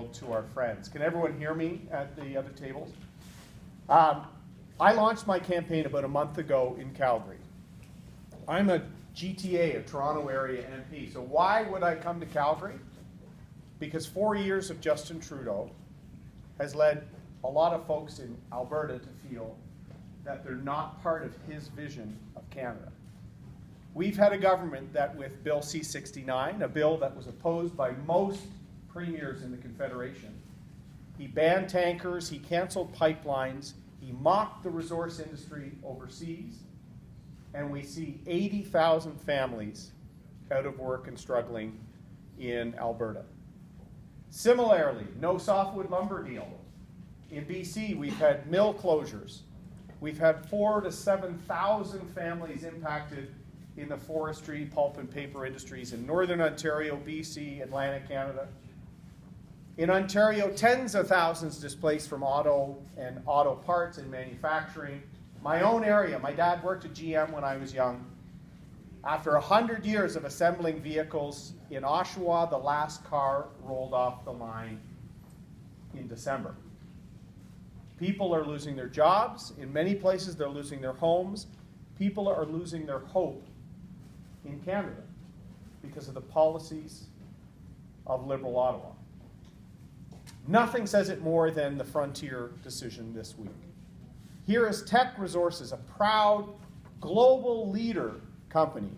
yield to our friends. Can everyone hear me at the other tables? I launched my campaign about a month ago in Calgary. I'm a GTA, a Toronto area MP. So why would I come to Calgary? Because 4 years of Justin Trudeau has led a lot of folks in Alberta to feel that they're not part of his vision of Canada. We've had a government that with Bill C-69, a bill that was opposed by most premiers in the Confederation, he banned tankers, he canceled pipelines, he mocked the resource industry overseas, and we see 80,000 families out of work and struggling in Alberta. Similarly, no softwood lumber deal. In BC, we've had mill closures. We've had 4,000 to 7,000 families impacted in the forestry, pulp, and paper industries in Northern Ontario, BC, Atlantic Canada. In Ontario, tens of thousands displaced from auto and auto parts and manufacturing. My own area, my dad worked at GM when I was young. After 100 years of assembling vehicles in Oshawa, the last car rolled off the line in December. People are losing their jobs. In many places, they're losing their homes. People are losing their hope in Canada because of the policies of Liberal Ottawa. Nothing says it more than the Frontier decision this week. Here is Teck Resources, a proud global leader company,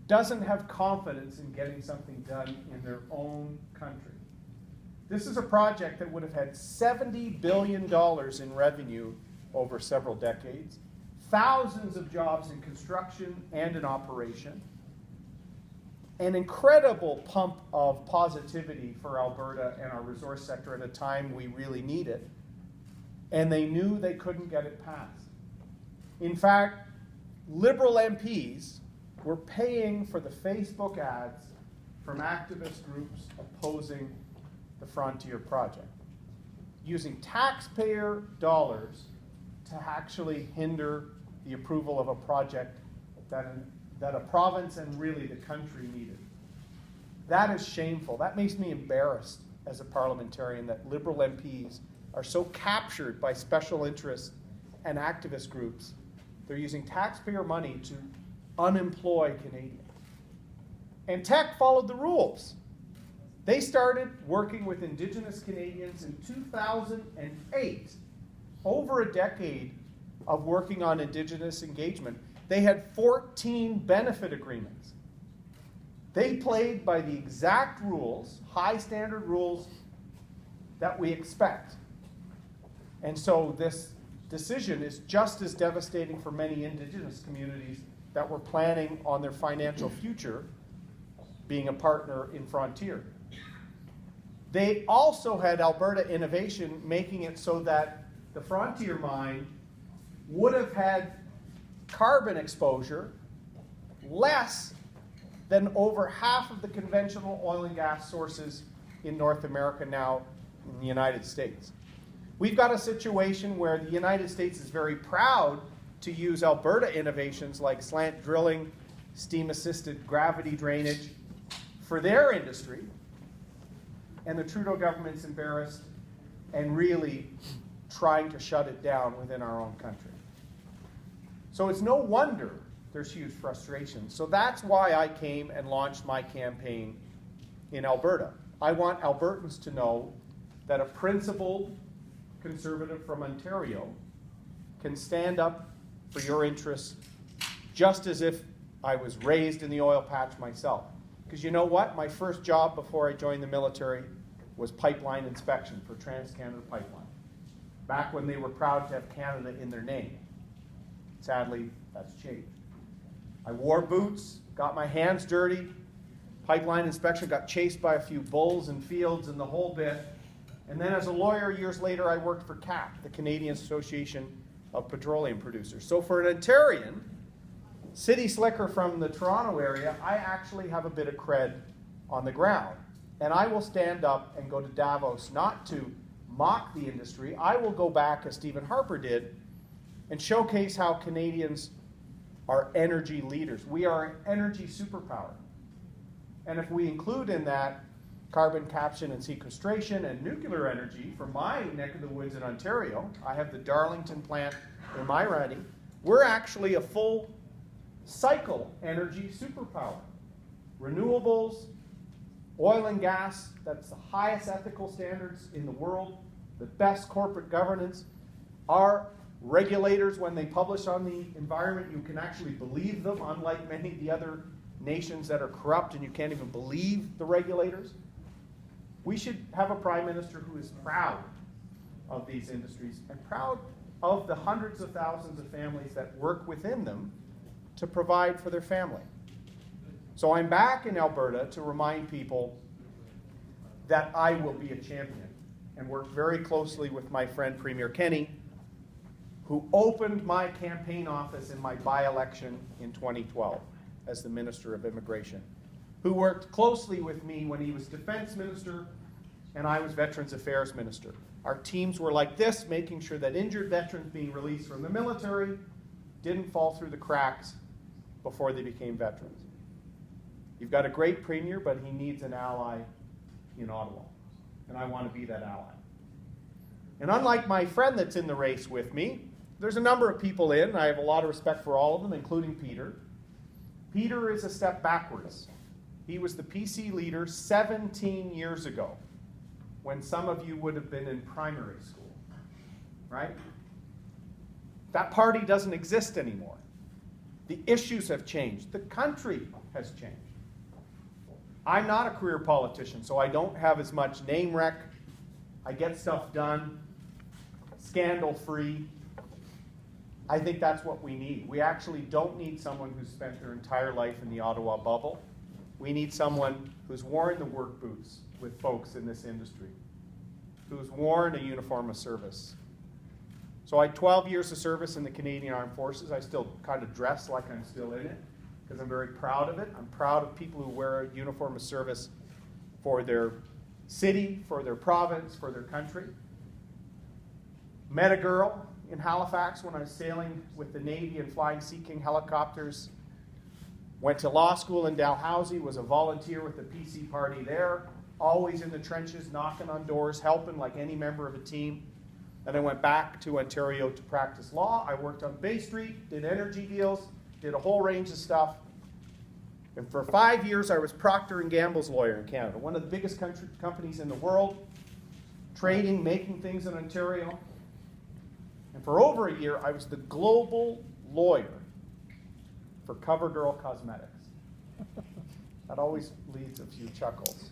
doesn't have confidence in getting something done in their own country. This is a project that would have had $70 billion in revenue over several decades, thousands of jobs in construction and in operation, an incredible pump of positivity for Alberta and our resource sector at a time we really need it, and they knew they couldn't get it passed. In fact, Liberal MPs were paying for the Facebook ads from activist groups opposing the Frontier project, using taxpayer dollars to actually hinder the approval of a project that a province and really the country needed. That is shameful. That makes me embarrassed as a parliamentarian that Liberal MPs are so captured by special interests and activist groups. They're using taxpayer money to unemploy Canadians. And Teck followed the rules. They started working with Indigenous Canadians in 2008, over a decade of working on Indigenous engagement. They had 14 benefit agreements. They played by the exact rules, high standard rules, that we expect. And so this decision is just as devastating for many Indigenous communities that were planning on their financial future being a partner in Frontier. They also had Alberta Innovation making it so that the Frontier mine would have had carbon exposure less than over half of the conventional oil and gas sources in North America now in the United States. We've got a situation where the United States is very proud to use Alberta innovations like slant drilling, steam-assisted gravity drainage for their industry, and the Trudeau government's embarrassed and really trying to shut it down within our own country. So it's no wonder there's huge frustration. So that's why I came and launched my campaign in Alberta. I want Albertans to know that a principled Conservative from Ontario can stand up for your interests just as if I was raised in the oil patch myself. Because you know what? My first job before I joined the military was pipeline inspection for Trans-Canada Pipeline, back when they were proud to have Canada in their name. Sadly, that's changed. I wore boots, got my hands dirty, pipeline inspection, got chased by a few bulls and fields and the whole bit. And then as a lawyer, years later, I worked for CAP, the Canadian Association of Petroleum Producers. So for an Ontarian, city slicker from the Toronto area, I actually have a bit of cred on the ground. And I will stand up and go to Davos not to mock the industry. I will go back, as Stephen Harper did, and showcase how Canadians are energy leaders. We are an energy superpower. And if we include in that carbon capture and sequestration and nuclear energy for my neck of the woods in Ontario. I have the Darlington plant in my riding. We're actually a full cycle energy superpower. Renewables, oil and gas, that's the highest ethical standards in the world, the best corporate governance. Our regulators, when they publish on the environment, you can actually believe them, unlike many of the other nations that are corrupt and you can't even believe the regulators. We should have a prime minister who is proud of these industries and proud of the hundreds of thousands of families that work within them to provide for their family. So I'm back in Alberta to remind people that I will be a champion and work very closely with my friend Premier Kenney, who opened my campaign office in my by-election in 2012 as the Minister of Immigration, who worked closely with me when he was Defense Minister and I was Veterans Affairs Minister. Our teams were like this, making sure that injured veterans being released from the military didn't fall through the cracks before they became veterans. You've got a great Premier, but he needs an ally in Ottawa, and I want to be that ally. And unlike my friend that's in the race with me, there's a number of people in, and I have a lot of respect for all of them, including Peter. Peter is a step backwards. He was the PC leader 17 years ago, when some of you would have been in primary school, right? That party doesn't exist anymore. The issues have changed. The country has changed. I'm not a career politician, so I don't have as much name rec. I get stuff done, scandal-free. I think that's what we need. We actually don't need someone who's spent their entire life in the Ottawa bubble. We need someone who's worn the work boots with folks in this industry, who's worn a uniform of service. So I had 12 years of service in the Canadian Armed Forces. I still kind of dress like I'm still in it because I'm very proud of it. I'm proud of people who wear a uniform of service for their city, for their province, for their country. Met a girl in Halifax when I was sailing with the Navy and flying Sea King helicopters. Went to law school in Dalhousie, was a volunteer with the PC party there, always in the trenches, knocking on doors, helping like any member of a team. Then I went back to Ontario to practice law. I worked on Bay Street, did energy deals, did a whole range of stuff. And for 5 years, I was Procter & Gamble's lawyer in Canada, one of the biggest companies in the world, trading, making things in Ontario. And for over a year, I was the global lawyer for CoverGirl Cosmetics. That always leads a few chuckles,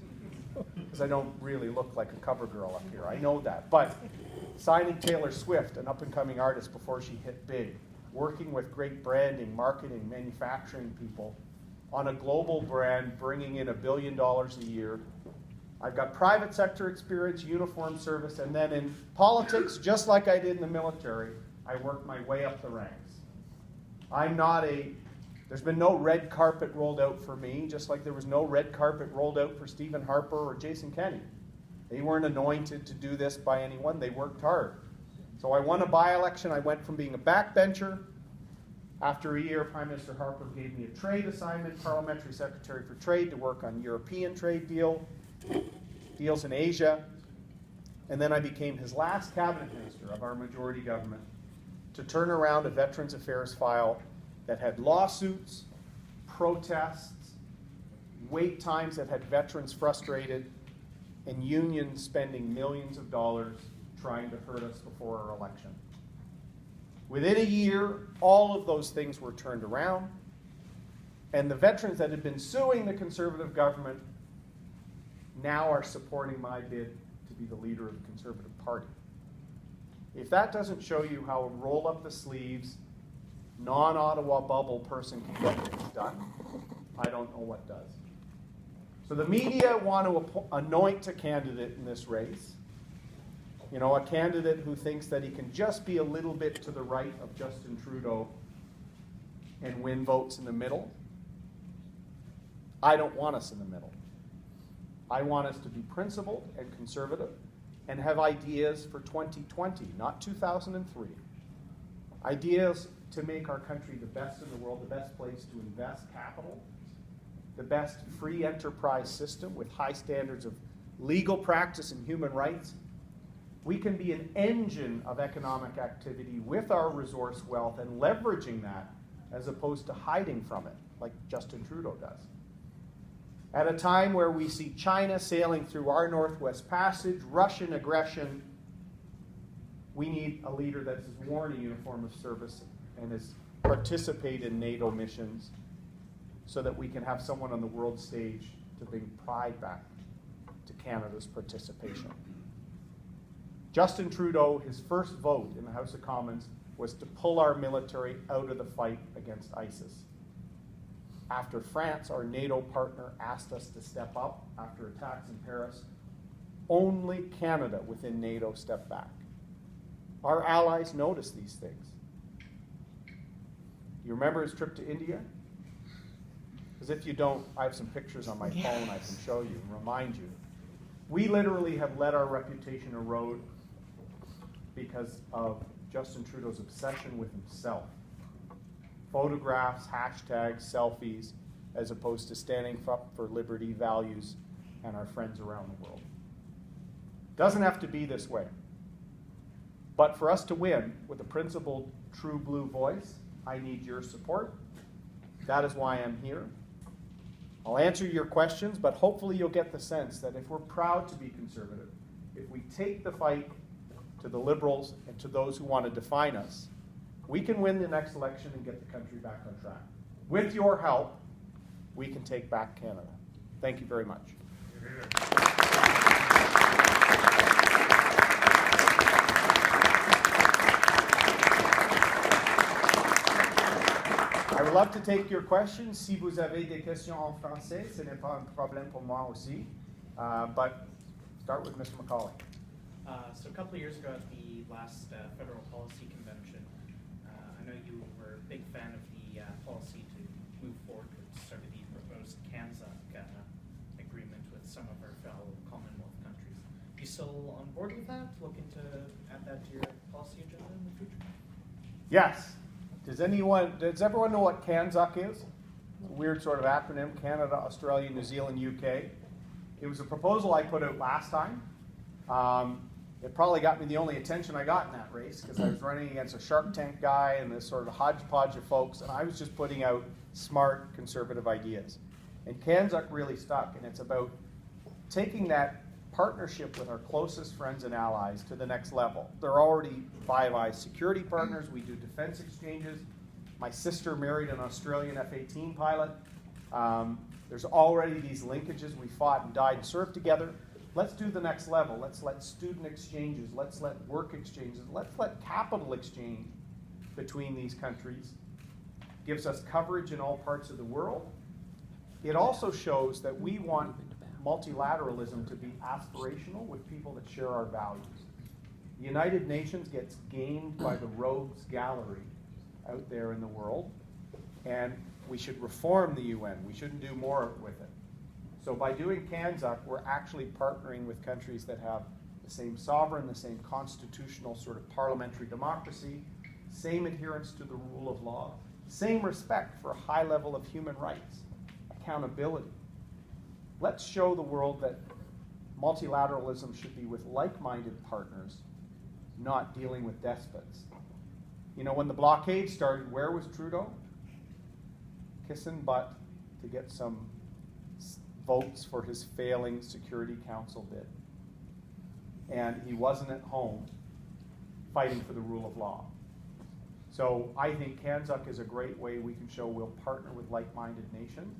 because I don't really look like a CoverGirl up here. I know that. But signing Taylor Swift, an up-and-coming artist before she hit big, working with great branding, marketing, manufacturing people on a global brand, bringing in $1 billion a year. I've got private sector experience, uniform service, and then in politics, just like I did in the military, I worked my way up the ranks. There's been no red carpet rolled out for me, just like there was no red carpet rolled out for Stephen Harper or Jason Kenney. They weren't anointed to do this by anyone. They worked hard. So I won a by-election. I went from being a backbencher. After a year, Prime Minister Harper gave me a trade assignment, Parliamentary Secretary for Trade, to work on European trade deals in Asia. And then I became his last cabinet minister of our majority government to turn around a Veterans Affairs file that had lawsuits, protests, wait times that had veterans frustrated, and unions spending millions of dollars trying to hurt us before our election. Within a year, all of those things were turned around, and the veterans that had been suing the Conservative government now are supporting my bid to be the leader of the Conservative Party. If that doesn't show you how a roll-up-the-sleeves, non-Ottawa bubble person can get things done, I don't know what does. So the media want to anoint a candidate in this race. You know, a candidate who thinks that he can just be a little bit to the right of Justin Trudeau and win votes in the middle. I don't want us in the middle. I want us to be principled and conservative and have ideas for 2020, not 2003. Ideas to make our country the best in the world, the best place to invest capital, the best free enterprise system with high standards of legal practice and human rights, we can be an engine of economic activity with our resource wealth and leveraging that as opposed to hiding from it, like Justin Trudeau does. At a time where we see China sailing through our Northwest Passage, Russian aggression, we need a leader that has worn a uniform of service and has participated in NATO missions so that we can have someone on the world stage to bring pride back to Canada's participation. Justin Trudeau, his first vote in the House of Commons was to pull our military out of the fight against ISIS. After France, our NATO partner, asked us to step up after attacks in Paris, only Canada within NATO stepped back. Our allies noticed these things. You remember his trip to India? Because if you don't, I have some pictures on my phone I can show you and remind you. We literally have let our reputation erode because of Justin Trudeau's obsession with himself. Photographs, hashtags, selfies, as opposed to standing up for liberty, values, and our friends around the world. Doesn't have to be this way. But for us to win with a principled, true blue voice, I need your support. That is why I'm here. I'll answer your questions, but hopefully you'll get the sense that if we're proud to be conservative, if we take the fight to the Liberals and to those who want to define us, we can win the next election and get the country back on track. With your help, we can take back Canada. Thank you very much. I would love to take your questions. Si vous avez des questions en français, ce n'est pas un problème pour moi aussi. But start with Mr. McCauley. So a couple of years ago at the last Federal Policy Convention, I know you were a big fan of the policy to move forward with sort of the proposed CANZUC agreement with some of our fellow Commonwealth countries. Are you still on board with that? Looking to add that to your policy agenda in the future? Yes. Does everyone know what CANZUC is? It's a weird sort of acronym, Canada, Australia, New Zealand, UK. It was a proposal I put out last time. It probably got me the only attention I got in that race because I was running against a Shark Tank guy and this sort of hodgepodge of folks, and I was just putting out smart conservative ideas. And CANZUC really stuck, and it's about taking that partnership with our closest friends and allies to the next level. They're already Five Eyes security partners. We do defense exchanges. My sister married an Australian F-18 pilot. There's already these linkages. We fought and died and served together. Let's do the next level. Let's let student exchanges, let's let work exchanges, let's let capital exchange between these countries. Gives us coverage in all parts of the world. It also shows that we want multilateralism to be aspirational with people that share our values. The United Nations gets gamed by the rogues gallery out there in the world, and we should reform the UN. We shouldn't do more with it. So by doing CANZUC, we're actually partnering with countries that have the same sovereign, the same constitutional sort of parliamentary democracy, same adherence to the rule of law, same respect for a high level of human rights, accountability. Let's show the world that multilateralism should be with like-minded partners, not dealing with despots. You know, when the blockade started, where was Trudeau? Kissing butt to get some votes for his failing Security Council bid. And he wasn't at home fighting for the rule of law. So I think CANZUC is a great way we can show we'll partner with like-minded nations.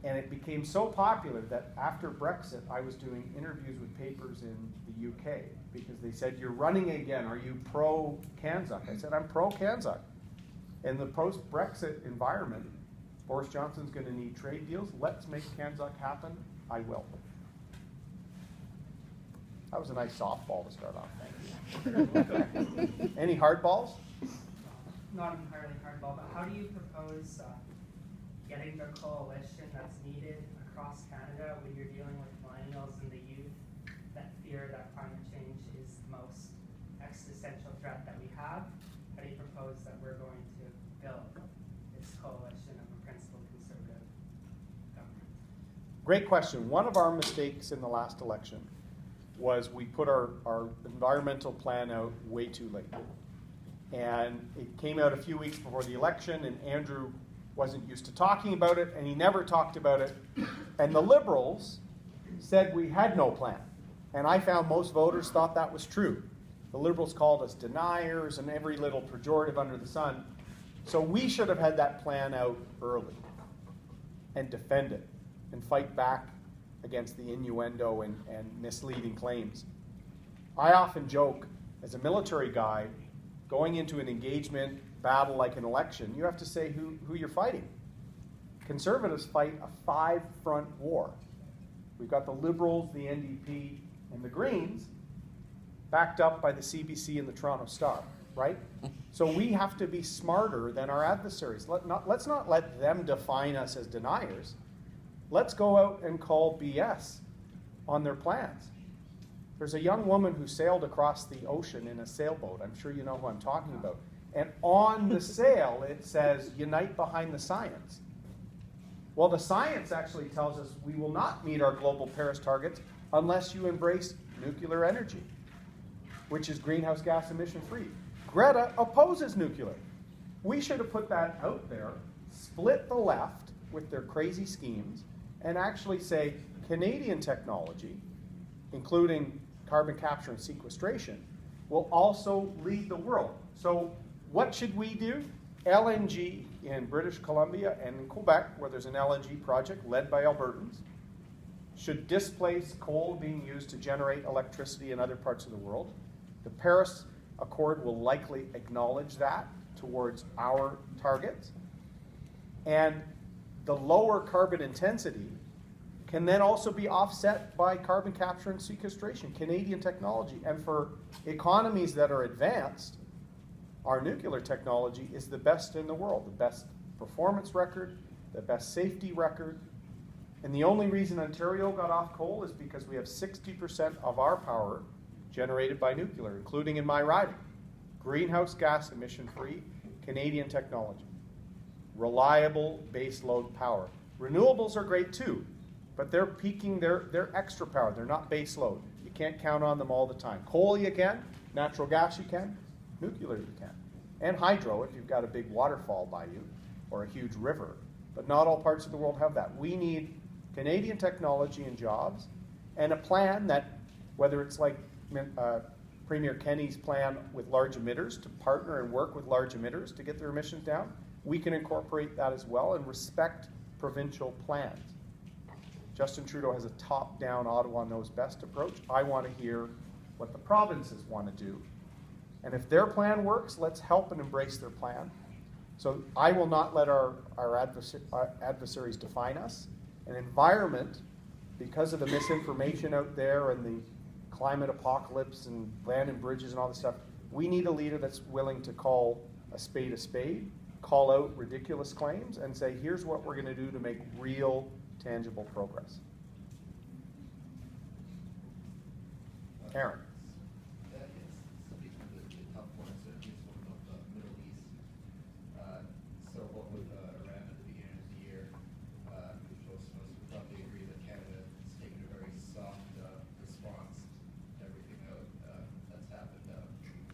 And it became so popular that after Brexit, I was doing interviews with papers in the UK because they said, "You're running again. Are you pro-CANZUC?" I said, "I'm pro-CANZUC." In the post-Brexit environment, Boris Johnson's going to need trade deals. Let's make CANZUC happen. I will. That was a nice softball to start off. Any hard balls? Not entirely hardball, but how do you propose getting the coalition that's needed across Canada when you're dealing with millennials and the youth that fear that climate change is the most existential threat that we have? How do you propose that we're going to build this coalition of a principled conservative government? Great question. One of our mistakes in the last election was we put our environmental plan out way too late. And it came out a few weeks before the election, and Andrew wasn't used to talking about it, and he never talked about it. And the Liberals said we had no plan. And I found most voters thought that was true. The Liberals called us deniers and every little pejorative under the sun. So we should have had that plan out early and defend it and fight back against the innuendo and misleading claims. I often joke, as a military guy, going into an engagement battle like an election, you have to say who you're fighting. Conservatives fight a 5-front war. We've got the Liberals, the NDP, and the Greens, backed up by the CBC and the Toronto Star, right? So we have to be smarter than our adversaries. Let's not let them define us as deniers. Let's go out and call BS on their plans. There's a young woman who sailed across the ocean in a sailboat. I'm sure you know who I'm talking about. And on the sail, it says, "Unite behind the science." Well, the science actually tells us we will not meet our global Paris targets unless you embrace nuclear energy, which is greenhouse gas emission free. Greta opposes nuclear. We should have put that out there, split the left with their crazy schemes, and actually say Canadian technology, including carbon capture and sequestration, will also lead the world. So what should we do? LNG in British Columbia and in Quebec, where there's an LNG project led by Albertans, should displace coal being used to generate electricity in other parts of the world. The Paris Accord will likely acknowledge that towards our targets. And the lower carbon intensity can then also be offset by carbon capture and sequestration, Canadian technology. And for economies that are advanced, our nuclear technology is the best in the world, the best performance record, the best safety record. And the only reason Ontario got off coal is because we have 60% of our power generated by nuclear, including in my riding. Greenhouse gas emission-free Canadian technology. Reliable baseload power. Renewables are great too, but they're peaking their extra power. They're not baseload. You can't count on them all the time. Coal you can, natural gas you can, nuclear you can. And hydro if you've got a big waterfall by you or a huge river. But not all parts of the world have that. We need Canadian technology and jobs and a plan that, whether it's like Premier Kenney's plan with large emitters to partner and work with large emitters to get their emissions down, we can incorporate that as well and respect provincial plans. Justin Trudeau has a top-down, Ottawa knows best approach. I want to hear what the provinces want to do. And if their plan works, let's help and embrace their plan. So I will not let our adversaries define us. An environment, because of the misinformation out there and the climate apocalypse and land and bridges and all this stuff, we need a leader that's willing to call a spade, call out ridiculous claims, and say, here's what we're going to do to make real, tangible progress. Erin. Speaking of the tough points, here's one about the Middle East. So what with Iran at the beginning of the year, which most of us would probably agree that Canada has taken a very soft response to everything that's happened.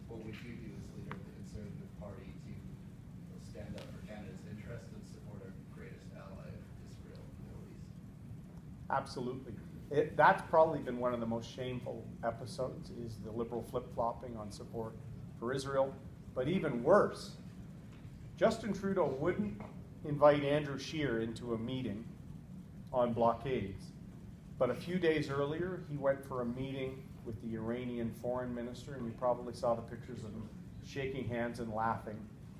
What would you do as leader of the Conservative Party to stand up for Canada's interests and support our greatest ally of Israel in the Middle East? Absolutely. That's probably been one of the most shameful episodes, is the Liberal flip-flopping on support for Israel. But even worse, Justin Trudeau wouldn't invite Andrew Scheer into a meeting on blockades. But a few days earlier, he went for a meeting with the Iranian foreign minister, and you probably saw the pictures of them shaking hands and laughing,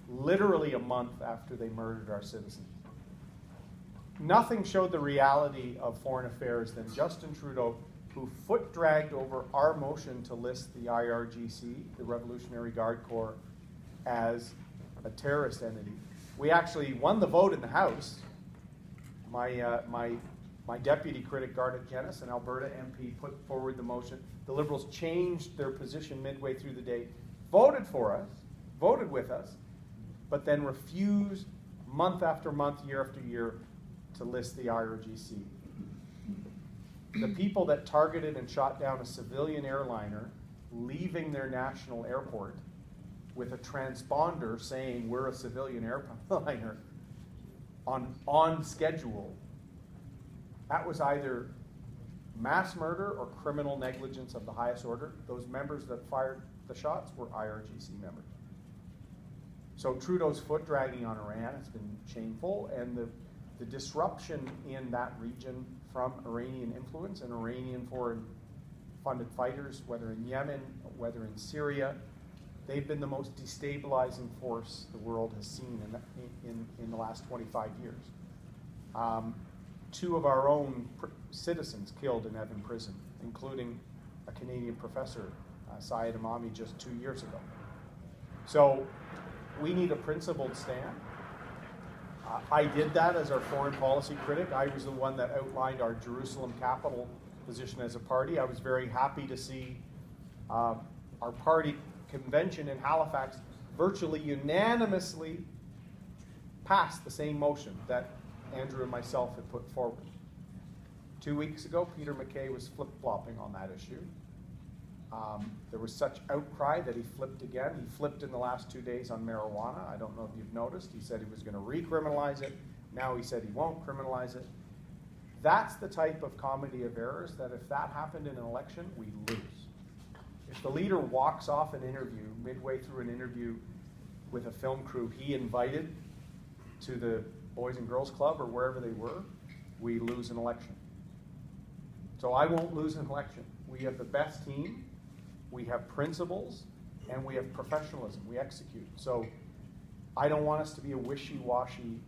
literally a month after they murdered our citizens. Nothing showed the reality of foreign affairs than Justin Trudeau, who foot-dragged over our motion to list the IRGC, the Revolutionary Guard Corps, as a terrorist entity. We actually won the vote in the House. My deputy critic, Garnet Genis, an Alberta MP, put forward the motion. The Liberals changed their position midway through the day, voted for us, voted with us, but then refused month after month, year after year, to list the IRGC. the people that targeted and shot down a civilian airliner leaving their national airport with a transponder saying we're a civilian airliner on schedule, that was either mass murder or criminal negligence of the highest order. Those members that fired the shots were IRGC members. So Trudeau's foot dragging on Iran has been shameful, and the disruption in that region from Iranian influence and Iranian foreign funded fighters, whether in Yemen, whether in Syria, they've been the most destabilizing force the world has seen in the last 25 years. 2 of our own citizens killed in Evan prison, including a Canadian professor, Syed Imami, just 2 years ago. So we need a principled stand. I did that as our foreign policy critic. I was the one that outlined our Jerusalem capital position as a party. I was very happy to see our party convention in Halifax virtually unanimously pass the same motion that Andrew and myself had put forward. 2 weeks ago, Peter MacKay was flip-flopping on that issue. There was such outcry that he flipped again. He flipped in the last 2 days on marijuana. I don't know if you've noticed. He said he was going to recriminalize it. Now he said he won't criminalize it. That's the type of comedy of errors that if that happened in an election, we lose. If the leader walks off an interview, midway through an interview with a film crew he invited to the Boys and Girls Club or wherever they were, we lose an election. So I won't lose an election. We have the best team, we have principles, and we have professionalism. We execute. So I don't want us to be a wishy-washy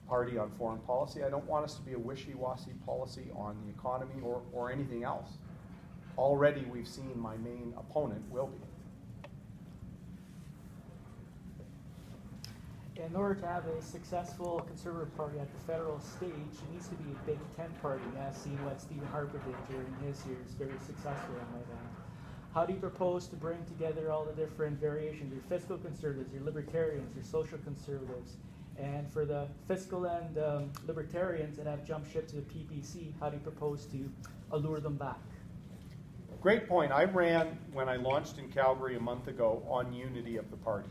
party on foreign policy. I don't want us to be a wishy-washy policy on the economy or anything else. Already we've seen my main opponent will be. In order to have a successful Conservative Party at the federal stage, it needs to be a big tent party, as seen what Stephen Harper did during his years, very successful on my end. How do you propose to bring together all the different variations, your fiscal conservatives, your libertarians, your social conservatives, and for the fiscal and libertarians that have jumped ship to the PPC, how do you propose to allure them back? Great point. I ran, when I launched in Calgary a month ago, on unity of the party.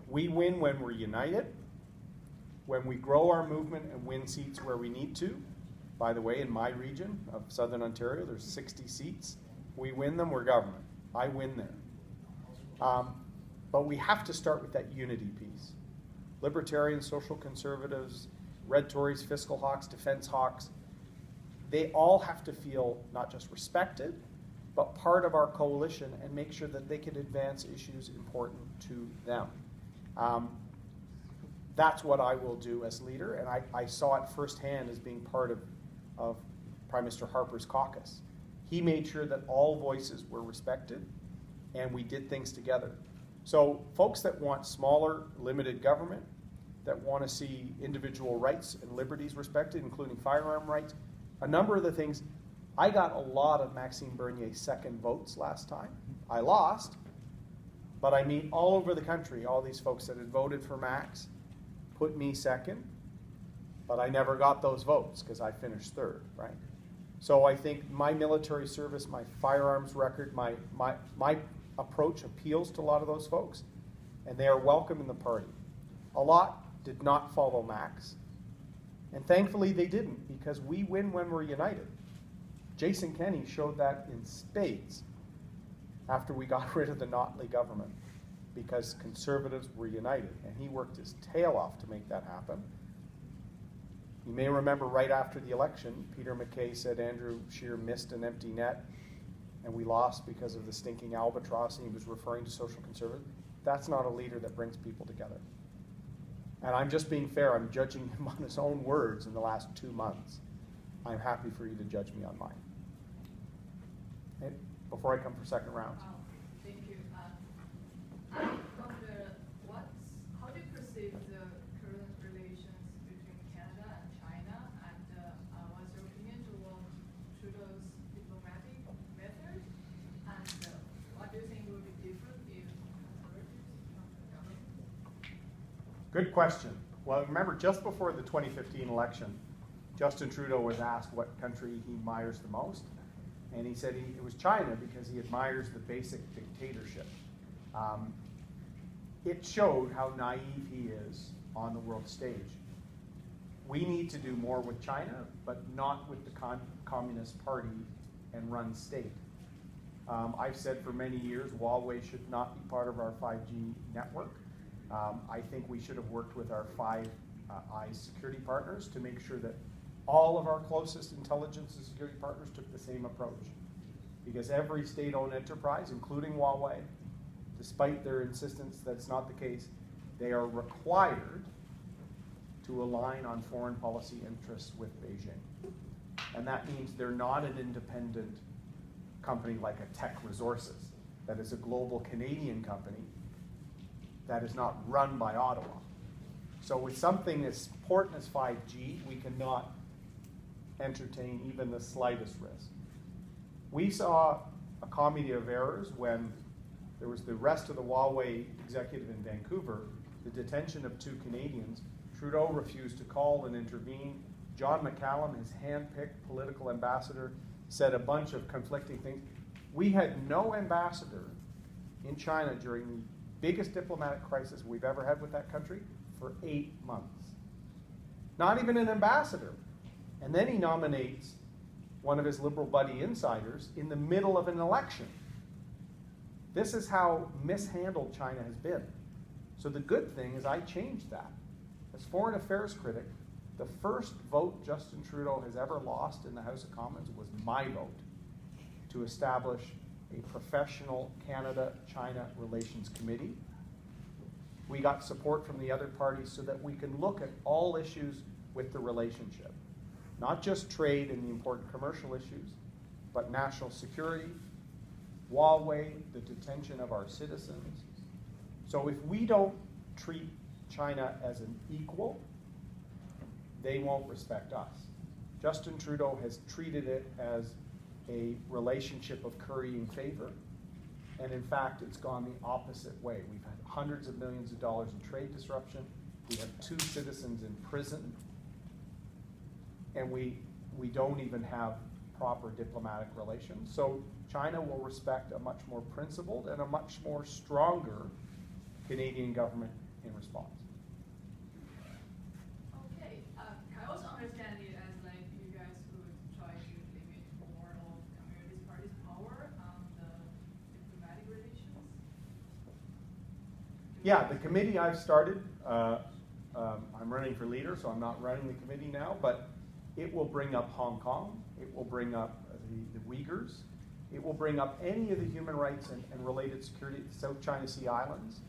We win when we're united, when we grow our movement and win seats where we need to. By the way, in my region of Southern Ontario, there's 60 seats. We win them, we're government. I win there. But we have to start with that unity piece. Libertarians, social conservatives, red Tories, fiscal hawks, defense hawks, they all have to feel not just respected, but part of our coalition and make sure that they can advance issues important to them. That's what I will do as leader, and I saw it firsthand as being part of Prime Minister Harper's caucus. He made sure that all voices were respected, and we did things together. So folks that want smaller, limited government, that want to see individual rights and liberties respected, including firearm rights, a number of the things. I got a lot of Maxime Bernier's second votes last time. I lost, but I meet all over the country, all these folks that had voted for Max, put me second, but I never got those votes because I finished third, right? So I think my military service, my firearms record, my approach appeals to a lot of those folks, and they are welcome in the party. A lot did not follow Max, and thankfully they didn't, because we win when we're united. Jason Kenney showed that in spades after we got rid of the Notley government, because conservatives were united, and he worked his tail off to make that happen. You may remember right after the election, Peter MacKay said Andrew Scheer missed an empty net, and we lost because of the stinking albatross, and he was referring to social conservatives. That's not a leader that brings people together. And I'm just being fair. I'm judging him on his own words in the last 2 months. I'm happy for you to judge me on mine. Okay, before I come for second round. Thank you. I wonder how do you perceive the current relations between Canada and China, and what's your opinion toward Trudeau's diplomatic method, and what do you think will be different if conservatives come to government? Good question. Well, remember, just before the 2015 election, Justin Trudeau was asked what country he admires the most, and he said it was China because he admires the basic dictatorship. It showed how naive he is on the world stage. We need to do more with China, but not with the Communist Party and run state. I've said for many years, Huawei should not be part of our 5G network. I think we should have worked with our Five Eyes security partners to make sure that all of our closest intelligence and security partners took the same approach. Because every state-owned enterprise, including Huawei, despite their insistence that it's not the case, they are required to align on foreign policy interests with Beijing. And that means they're not an independent company like a Tech Resources that is a global Canadian company that is not run by Ottawa. So with something as important as 5G, we cannot entertain even the slightest risk. We saw a comedy of errors when there was the rest of the Huawei executive in Vancouver, the detention of 2 Canadians. Trudeau refused to call and intervene. John McCallum, his hand-picked political ambassador, said a bunch of conflicting things. We had no ambassador in China during the biggest diplomatic crisis we've ever had with that country for 8 months. Not even an ambassador. And then he nominates one of his liberal buddy insiders in the middle of an election. This is how mishandled China has been. So the good thing is I changed that. As foreign affairs critic, the first vote Justin Trudeau has ever lost in the House of Commons was my vote to establish a professional Canada-China Relations Committee. We got support from the other parties so that we can look at all issues with the relationship. Not just trade and the important commercial issues, but national security, Huawei, the detention of our citizens. So if we don't treat China as an equal, they won't respect us. Justin Trudeau has treated it as a relationship of currying favor, and in fact, it's gone the opposite way. We've had hundreds of millions of dollars in trade disruption. We have 2 citizens in prison, and we don't even have proper diplomatic relations. So China will respect a much more principled and a much more stronger Canadian government in response. Okay, can I also understand it as like you guys would try to limit more of Communist Party's power on the diplomatic relations? Yeah, the committee I've started, I'm running for leader, so I'm not running the committee now, but it will bring up Hong Kong, it will bring up the Uyghurs, it will bring up any of the human rights and related security, South China Sea Islands.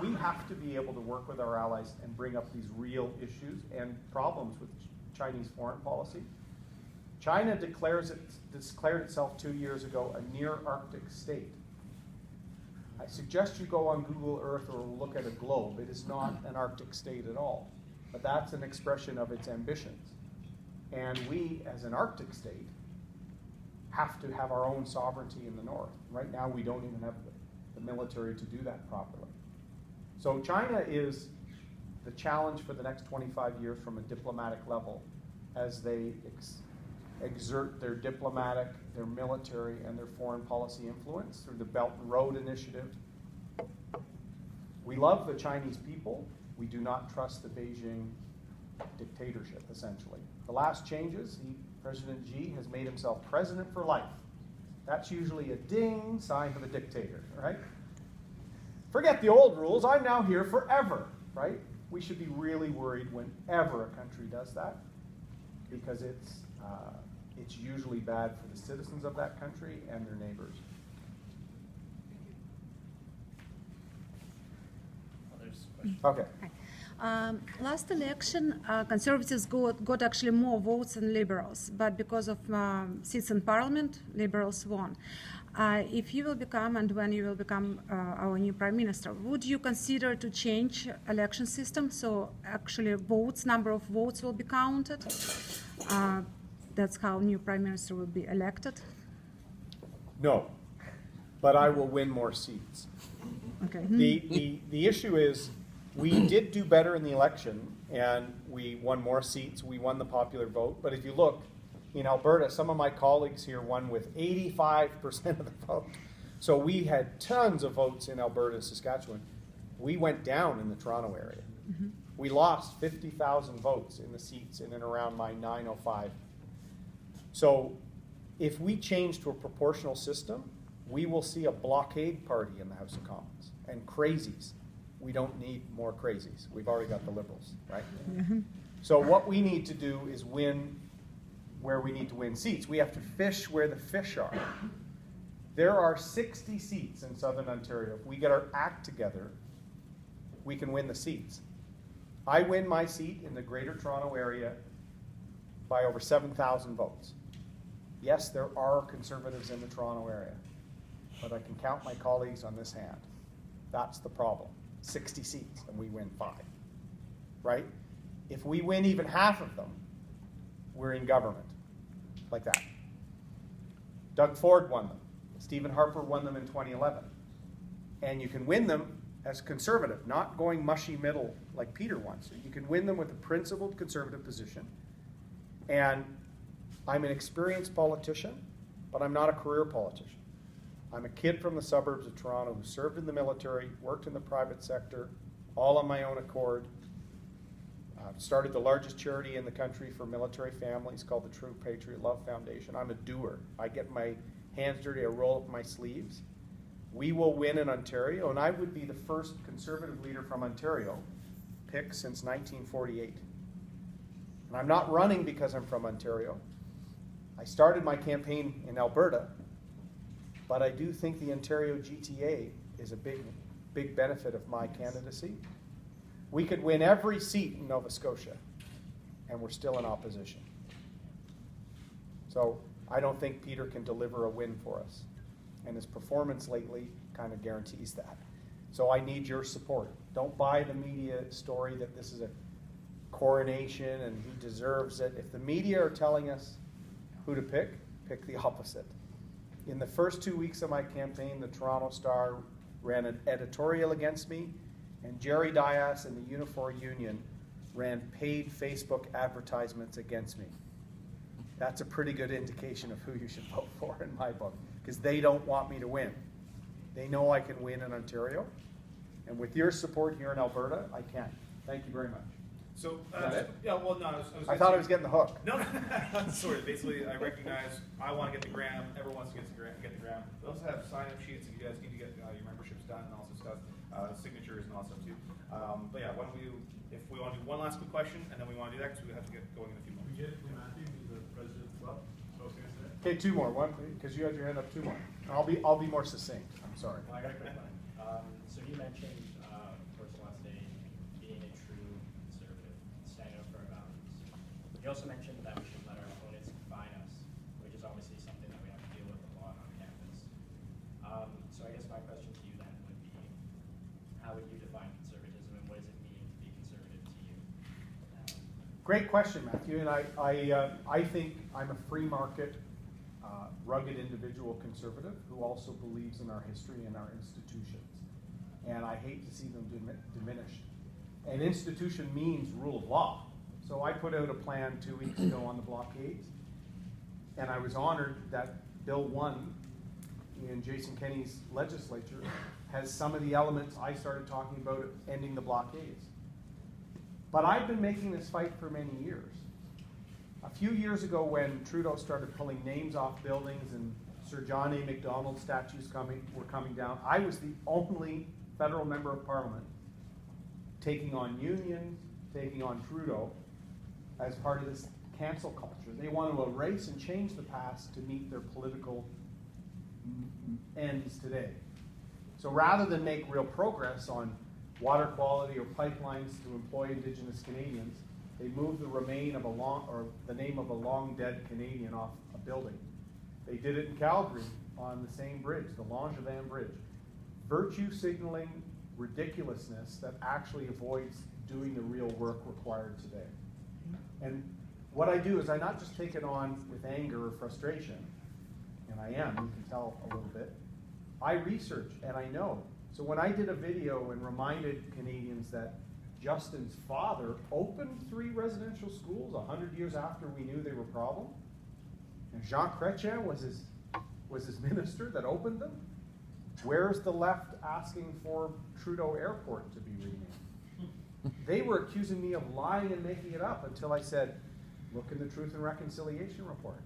We have to be able to work with our allies and bring up these real issues and problems with Chinese foreign policy. China declared itself 2 years ago a near Arctic state. I suggest you go on Google Earth or look at a globe. It is not an Arctic state at all, but that's an expression of its ambitions. And we, as an Arctic state, have to have our own sovereignty in the north. Right now, we don't even have the military to do that properly. So China is the challenge for the next 25 years from a diplomatic level as they exert their diplomatic, their military, and their foreign policy influence through the Belt and Road Initiative. We love the Chinese people. We do not trust the Beijing dictatorship, essentially. The last changes, President Xi has made himself president for life. That's usually a ding sign of a dictator, right? Forget the old rules, I'm now here forever, right? We should be really worried whenever a country does that, because it's usually bad for the citizens of that country and their neighbors. Others questions? Okay. Last election, Conservatives got actually more votes than Liberals, but because of seats in Parliament, Liberals won. If you will become, and when you will become our new Prime Minister, would you consider to change election system so actually number of votes will be counted? That's how new Prime Minister will be elected? No, but I will win more seats. Okay. The issue is, we did do better in the election and we won more seats. We won the popular vote. But if you look, in Alberta, some of my colleagues here won with 85% of the vote. So we had tons of votes in Alberta and Saskatchewan. We went down in the Toronto area. Mm-hmm. We lost 50,000 votes in the seats in and around my 905. So if we change to a proportional system, we will see a blockade party in the House of Commons and crazies. We don't need more crazies. We've already got the Liberals, right? Mhm. So what we need to do is win where we need to win seats. We have to fish where the fish are. There are 60 seats in Southern Ontario. If we get our act together, we can win the seats. I win my seat in the Greater Toronto Area by over 7,000 votes. Yes, there are Conservatives in the Toronto area, but I can count my colleagues on this hand. That's the problem. 60 seats, and we win 5, right? If we win even half of them, we're in government, like that. Doug Ford won them. Stephen Harper won them in 2011. And you can win them as Conservative, not going mushy middle like Peter wants. You can win them with a principled Conservative position. And I'm an experienced politician, but I'm not a career politician. I'm a kid from the suburbs of Toronto who served in the military, worked in the private sector, all on my own accord. Started the largest charity in the country for military families called the True Patriot Love Foundation. I'm a doer. I get my hands dirty, I roll up my sleeves. We will win in Ontario, and I would be the first Conservative leader from Ontario picked since 1948. And I'm not running because I'm from Ontario. I started my campaign in Alberta, but I do think the Ontario GTA is a big benefit of my candidacy. We could win every seat in Nova Scotia, and we're still in opposition. So I don't think Peter can deliver a win for us. And his performance lately kind of guarantees that. So I need your support. Don't buy the media story that this is a coronation and he deserves it. If the media are telling us who to pick, pick the opposite. In the first 2 weeks of my campaign, the Toronto Star ran an editorial against me, and Jerry Dias and the Unifor Union ran paid Facebook advertisements against me. That's a pretty good indication of who you should vote for in my book, because they don't want me to win. They know I can win in Ontario, and with your support here in Alberta, I can. Thank you very much. So, Is that it? yeah, well, no, I thought I was getting the hook. No, sort of. Basically, I recognize I want to get the gram. Everyone wants to get the gram. We also have sign-up sheets if you guys need to get your memberships done and all sorts of stuff, signatures and all stuff too. But yeah, why don't we? If we want to do one last quick question, and then we want to do that because we have to get going in a few moments. We get Matthew, who's the president of the club. So I was gonna say. Okay, 2 more. One, because you had your hand up. 2 more. I'll be more succinct. I'm sorry. Well, I got a quick one. So you mentioned towards the last day being a true conservative, standing up for our values. You also mentioned that we should let our opponents define us, which is obviously something that we have to deal with a lot on campus. So I guess my question to you then would be, how would you define conservatism, and what does it mean to be conservative to you? Great question, Matthew. And I think I'm a free market, rugged individual conservative who also believes in our history and our institutions. And I hate to see them diminished. An institution means rule of law. So I put out a plan 2 weeks ago on the blockades, and I was honored that Bill 1 in Jason Kenney's legislature has some of the elements I started talking about ending the blockades. But I've been making this fight for many years. A few years ago when Trudeau started pulling names off buildings and Sir John A. Macdonald statues were coming down, I was the only federal member of parliament taking on unions, taking on Trudeau as part of this cancel culture. They want to erase and change the past to meet their political ends today. So rather than make real progress on water quality or pipelines to employ Indigenous Canadians, they moved the name of a long dead Canadian off a building. They did it in Calgary on the same bridge, the Langevin Bridge. Virtue signaling ridiculousness that actually avoids doing the real work required today. And what I do is I not just take it on with anger or frustration, and I am, you can tell a little bit. I research and I know. So when I did a video and reminded Canadians that Justin's father opened 3 residential schools 100 years after we knew they were a problem. And Jean Chrétien was his minister that opened them. Where's the left asking for Trudeau Airport to be renamed? They were accusing me of lying and making it up until I said, look in the Truth and Reconciliation report.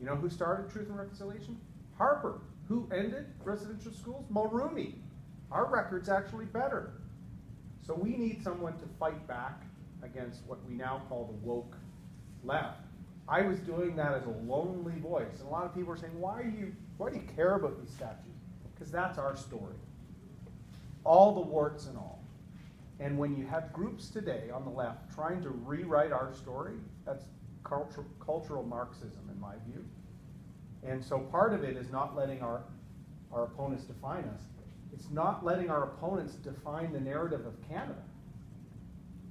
You know who started Truth and Reconciliation? Harper. Who ended residential schools? Mulrooney. Our record's actually better. So we need someone to fight back against what we now call the woke left. I was doing that as a lonely voice, and a lot of people are saying, why do you care about these statutes? Because that's our story. All the warts and all. And when you have groups today on the left trying to rewrite our story, that's cultural Marxism in my view. And so part of it is not letting our opponents define us. It's not letting our opponents define the narrative of Canada.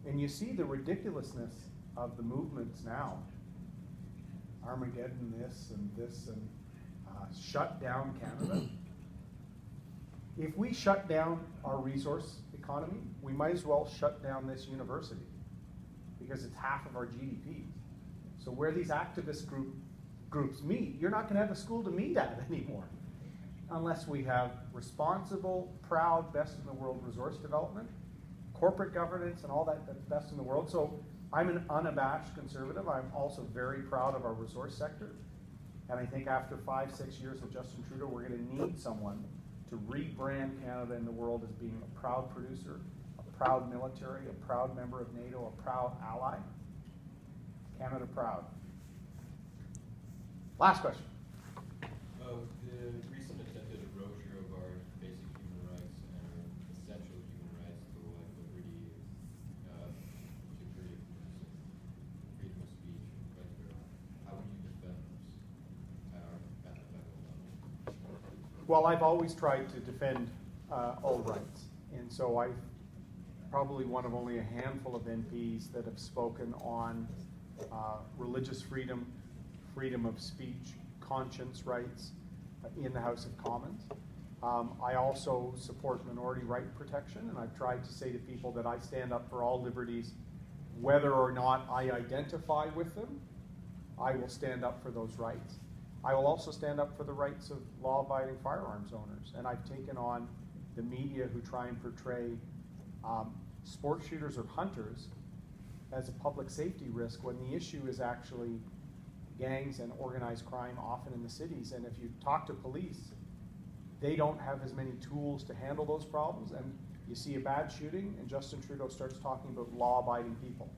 And you see the ridiculousness of the movements now. Armageddon this and shut down Canada. If we shut down our resource economy, we might as well shut down this university because it's half of our GDP. So where these activist groups meet, you're not going to have a school to meet at anymore unless we have responsible, proud, best-in-the-world resource development, corporate governance, and all that that's best in the world. So I'm an unabashed conservative. I'm also very proud of our resource sector. And I think after 5-6 years of Justin Trudeau, we're going to need someone to rebrand Canada in the world as being a proud producer, a proud military, a proud member of NATO, a proud ally. Canada proud. Last question. The recent attempted erosion of our basic human rights and our essential human rights to life, liberty, security, freedom of speech, etc. How would you defend those at the federal level? Well, I've always tried to defend all rights. And so I'm probably one of only a handful of MPs that have spoken on religious freedom, freedom of speech, conscience rights in the House of Commons. I also support minority right protection, and I've tried to say to people that I stand up for all liberties, whether or not I identify with them, I will stand up for those rights. I will also stand up for the rights of law-abiding firearms owners, and I've taken on the media who try and portray sport shooters or hunters as a public safety risk when the issue is actually gangs and organized crime often in the cities. And if you talk to police, they don't have as many tools to handle those problems. And you see a bad shooting and Justin Trudeau starts talking about law-abiding people.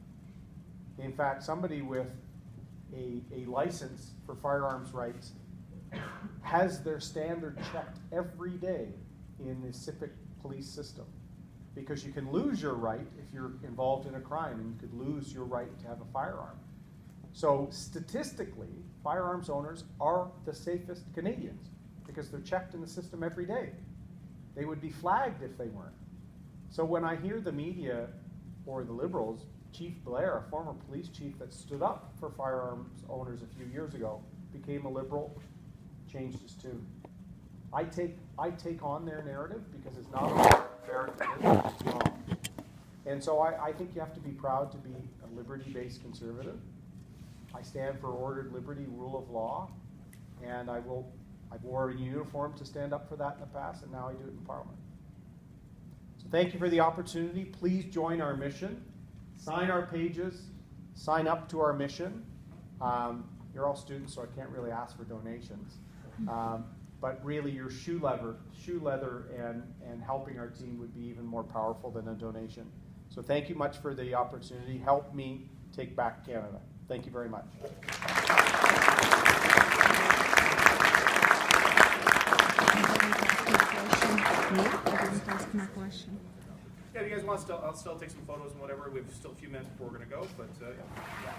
In fact, somebody with a license for firearms rights has their standard checked every day in the civic police system. Because you can lose your right if you're involved in a crime, and you could lose your right to have a firearm. So statistically, firearms owners are the safest Canadians because they're checked in the system every day. They would be flagged if they weren't. So when I hear the media or the Liberals, Chief Blair, a former police chief that stood up for firearms owners a few years ago, became a Liberal, changed his tune. I take on their narrative because it's not fair to it's wrong. And so I think you have to be proud to be a liberty-based conservative. I stand for ordered liberty, rule of law, and I've wore a uniform to stand up for that in the past, and now I do it in Parliament. So thank you for the opportunity. Please join our mission. Sign our pages. Sign up to our mission. You're all students, so I can't really ask for donations. But really, your shoe leather and helping our team would be even more powerful than a donation. So thank you much for the opportunity. Help me take back Canada. Thank you very much. Yeah, if you guys want, I'll still take some photos and whatever. We have still a few minutes before we're going to go, but yeah.